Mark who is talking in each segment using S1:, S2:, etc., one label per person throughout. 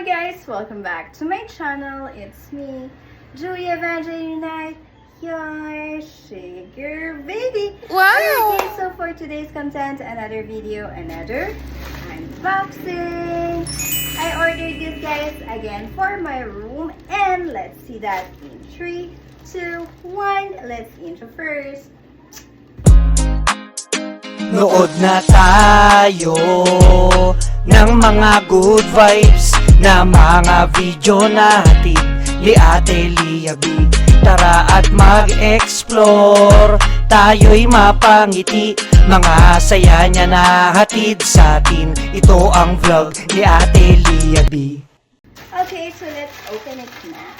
S1: Hello guys, welcome back to my channel. It's me, Julia Evangeline, your sugar baby.
S2: Wow!
S1: Okay, so for today's content, another video, another unboxing. I ordered this guys again for my room, and let's see that in 3, 2, 1. Let's intro first.
S2: Nood na tayo ng mga good vibes na mga video natin ni Ate Liabi. Tara at mag-explore, tayo'y mapangiti, mga saya niya na hatid sa atin. Ito ang vlog ni Ate Liabi.
S1: Okay, so let's open it now.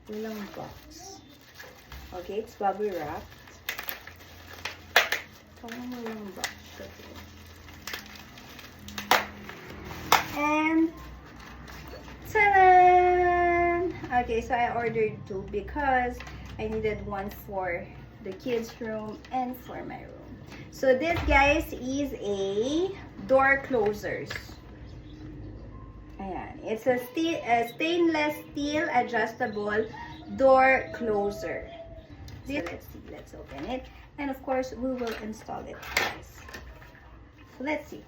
S1: Walang box. Okay, it's bubble wrapped. Parang walang box. Okay. And ta-da! Okay, so I ordered 2 because I needed one for the kids' room and for my room. So this, guys, is a door closers. Ayan. It's a stainless steel adjustable door closer. So let's open it. And of course, we will install it, guys. So let's see.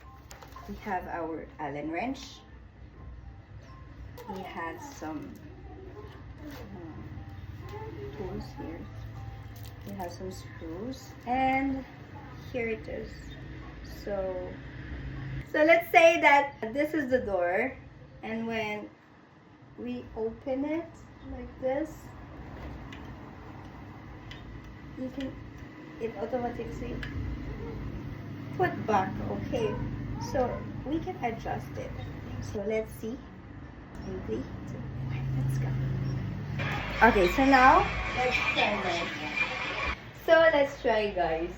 S1: We have our Allen wrench. We have some tools here. We have some screws. And here it is. So let's say that this is the door. And when we open it like this, it automatically put back. Okay, so we can adjust it. So let's see. In 3, 2, 1, let's go. Okay, so now let's try that. So let's try, guys.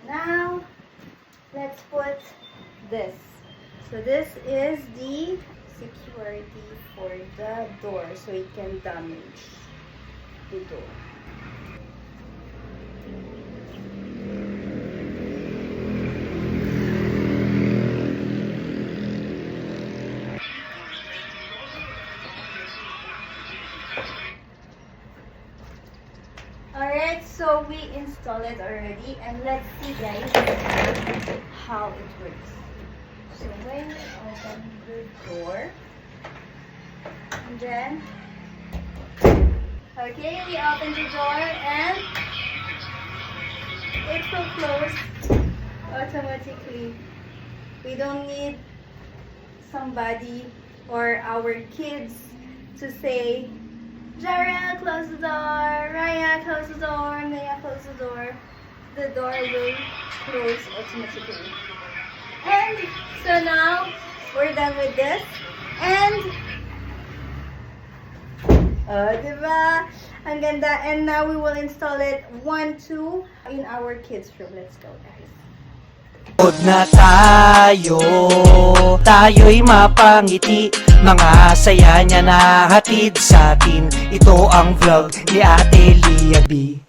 S1: Now let's put this. So this is the security for the door, so it can damage the door. Alright, so we installed it already, and let's see, guys, how it works. So when you open the door, and then, okay, we open the door and it will close automatically. We don't need somebody or our kids to say, Jara, close the door. Raya, close the door. Maya, close the door. The door will close automatically. And so now we're done with this. And diba? Ang ganda. And now we will install it 1, 2 in our kids' room. Let's go, guys.
S2: Nood na tayo'y mapangiti, mga saya niya na hatid sa atin. Ito ang vlog ni Ate Liabi.